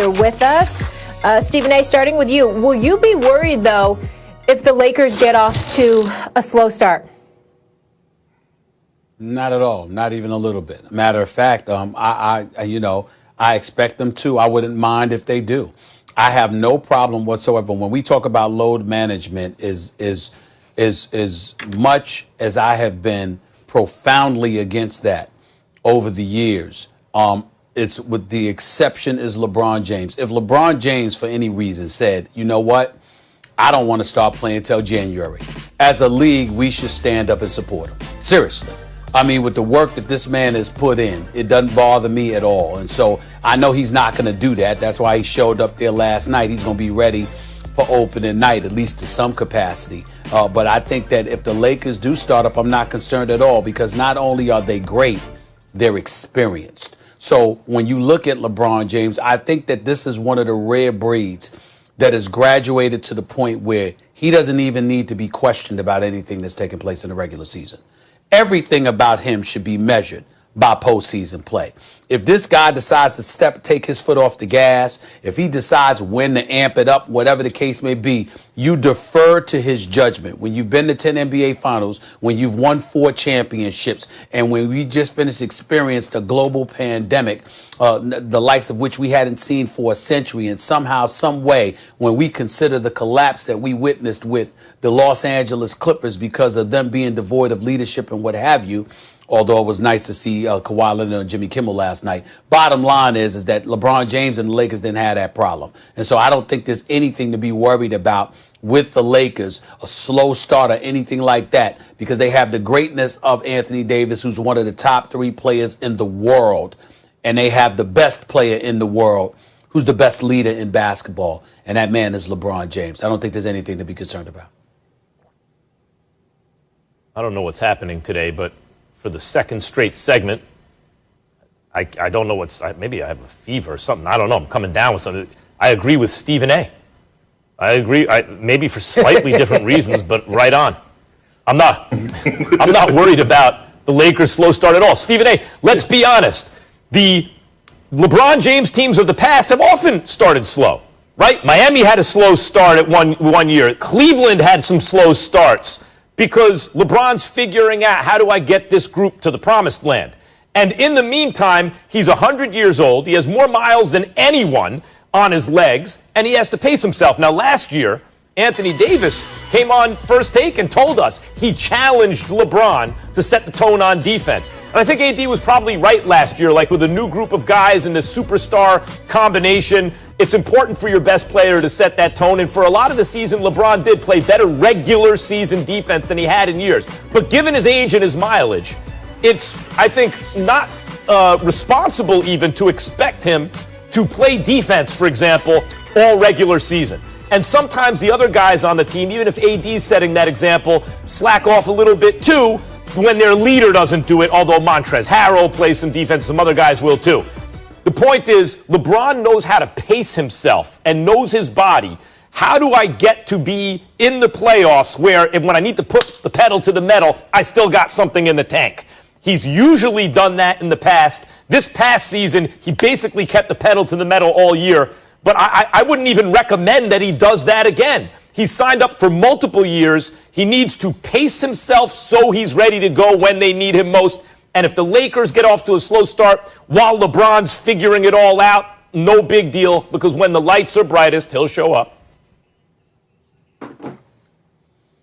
You're with us. Stephen A., starting with you. Will you be worried, though, if the Lakers get off to a slow start? Not at all. Not even a little bit. Matter of fact, I expect them to. I wouldn't mind if they do. I have no problem whatsoever. When we talk about load management, is much as I have been profoundly against that over the years. It's with the exception is LeBron James. If LeBron James, for any reason, said, you know what, I don't want to start playing till January, as a league, we should stand up and support him. Seriously. I mean, with the work that this man has put in, it doesn't bother me at all. And so I know he's not going to do that. That's why he showed up there last night. He's going to be ready for opening night, at least to some capacity. But I think that if the Lakers do start off, I'm not concerned at all, because not only are they great, they're experienced. So when you look at LeBron James, I think that this is one of the rare breeds that has graduated to the point where he doesn't even need to be questioned about anything that's taking place in the regular season. Everything about him should be measured by postseason play. If this guy decides to take his foot off the gas, if he decides when to amp it up, whatever the case may be, you defer to his judgment. When you've been to 10 NBA finals, when you've won 4 championships, and when we just finished experienced a global pandemic, the likes of which we hadn't seen for a century, and somehow, some way, when we consider the collapse that we witnessed with the Los Angeles Clippers because of them being devoid of leadership and what have you, although it was nice to see Kawhi Leonard and Jimmy Kimmel last night. Bottom line is that LeBron James and the Lakers didn't have that problem. And so I don't think there's anything to be worried about with the Lakers, a slow start or anything like that, because they have the greatness of Anthony Davis, who's one of the top 3 players in the world. And they have the best player in the world, who's the best leader in basketball. And that man is LeBron James. I don't think there's anything to be concerned about. I don't know what's happening today, but for the second straight segment, I don't know maybe I have a fever or something. I don't know. I'm coming down with something. I agree with Stephen A. I agree, maybe for slightly different reasons, but right on. I'm not worried about the Lakers' slow start at all. Stephen A., let's be honest. The LeBron James teams of the past have often started slow, right? Miami had a slow start at one year. Cleveland had some slow starts, because LeBron's figuring out, how do I get this group to the promised land? And in the meantime, he's 100 years old. He has more miles than anyone on his legs, and he has to pace himself. Now, last year, Anthony Davis came on First Take and told us he challenged LeBron to set the tone on defense. And I think AD was probably right last year, like with a new group of guys and this superstar combination. It's important for your best player to set that tone. And for a lot of the season, LeBron did play better regular season defense than he had in years. But given his age and his mileage, it's, I think, not responsible even to expect him to play defense, for example, all regular season. And sometimes the other guys on the team, even if AD's setting that example, slack off a little bit too when their leader doesn't do it, although Montrezl Harrell plays some defense, some other guys will too. The point is, LeBron knows how to pace himself and knows his body. How do I get to be in the playoffs where when I need to put the pedal to the metal, I still got something in the tank? He's usually done that in the past. This past season, he basically kept the pedal to the metal all year. But I wouldn't even recommend that he does that again. He's signed up for multiple years. He needs to pace himself so he's ready to go when they need him most. And if the Lakers get off to a slow start while LeBron's figuring it all out, no big deal, because when the lights are brightest, he'll show up.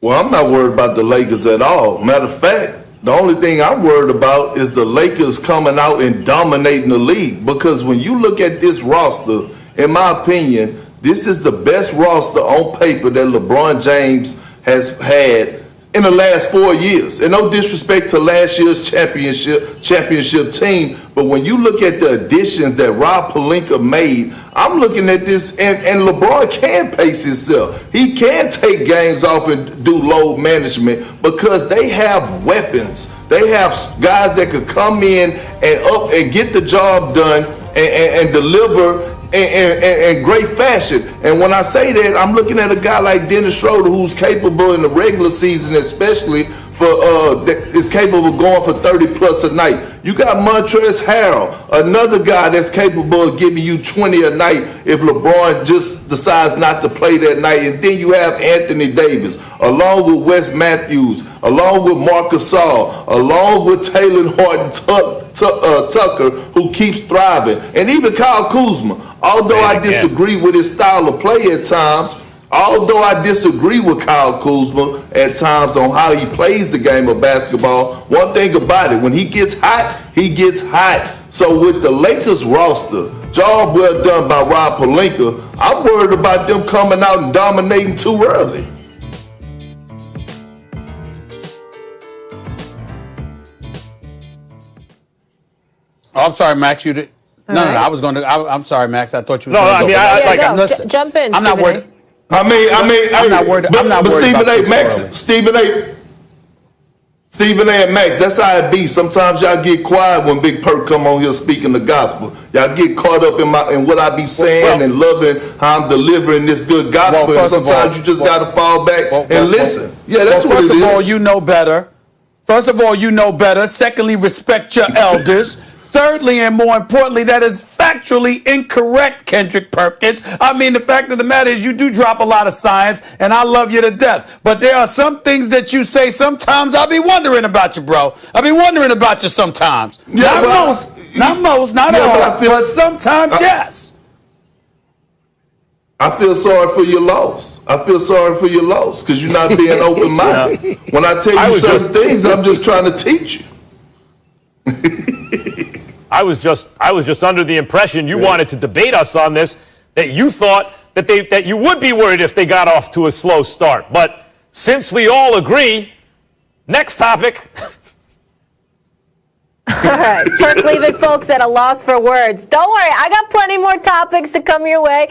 Well, I'm not worried about the Lakers at all. Matter of fact, the only thing I'm worried about is the Lakers coming out and dominating the league. Because when you look at this roster, in my opinion, this is the best roster on paper that LeBron James has had in the last 4 years. And no disrespect to last year's championship team, but when you look at the additions that Rob Pelinka made, I'm looking at this, and LeBron can pace himself. He can take games off and do load management because they have weapons. They have guys that could come in and get the job done and deliver in great fashion. And when I say that, I'm looking at a guy like Dennis Schroeder, who's capable in the regular season, especially that is capable of going for 30 plus a night. You got Montrezl Harrell, another guy that's capable of giving you 20 a night if LeBron just decides not to play that night. And then you have Anthony Davis, along with Wes Matthews, along with Marcus Gasol, along with Taylor Horton Tucker, who keeps thriving, and even Kyle Kuzma. Although I disagree with his style of play at times, although I disagree with Kyle Kuzma at times on how he plays the game of basketball, one thing about it, when he gets hot, he gets hot. So with the Lakers roster, job well done by Rob Pelinka, I'm worried about them coming out and dominating too early. Oh, I'm sorry, Max. You did. No, I was going to. I'm sorry, Max. I thought you was No, going to I mean, Yeah, go. listen, Jump in, I'm not Stephen A. worried. I'm not worried. But, I'm not but worried Stephen about A. this Max, early. Stephen A. and Max, that's how it be. Sometimes y'all get quiet when Big Perk come on here speaking the gospel. Y'all get caught up in what I be saying and loving how I'm delivering this good gospel. And sometimes you just got to fall back and listen. Yeah, that's what it is. First of all, you know better. First of all, you know better. Secondly, respect your elders. Thirdly, and more importantly, that is factually incorrect, Kendrick Perkins. I mean, the fact of the matter is you do drop a lot of science, and I love you to death. But there are some things that you say sometimes I'll be wondering about you, bro. I'll be wondering about you sometimes. Yeah, not most, not all, but sometimes, yes. I feel sorry for your loss. I feel sorry for your loss because you're not being open-minded. When I tell you certain things, I'm just trying to teach you. I was just under the impression you wanted to debate us on this, that you thought that you would be worried if they got off to a slow start. But since we all agree, next topic. All right, Perk, leave it, folks, at a loss for words. Don't worry, I got plenty more topics to come your way.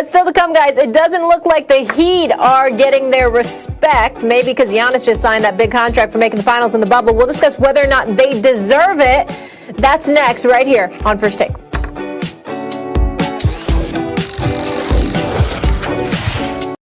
Still to come, guys. It doesn't look like the Heat are getting their respect, maybe because Giannis just signed that big contract for making the finals in the bubble. We'll discuss whether or not they deserve it. That's next, right here on First Take.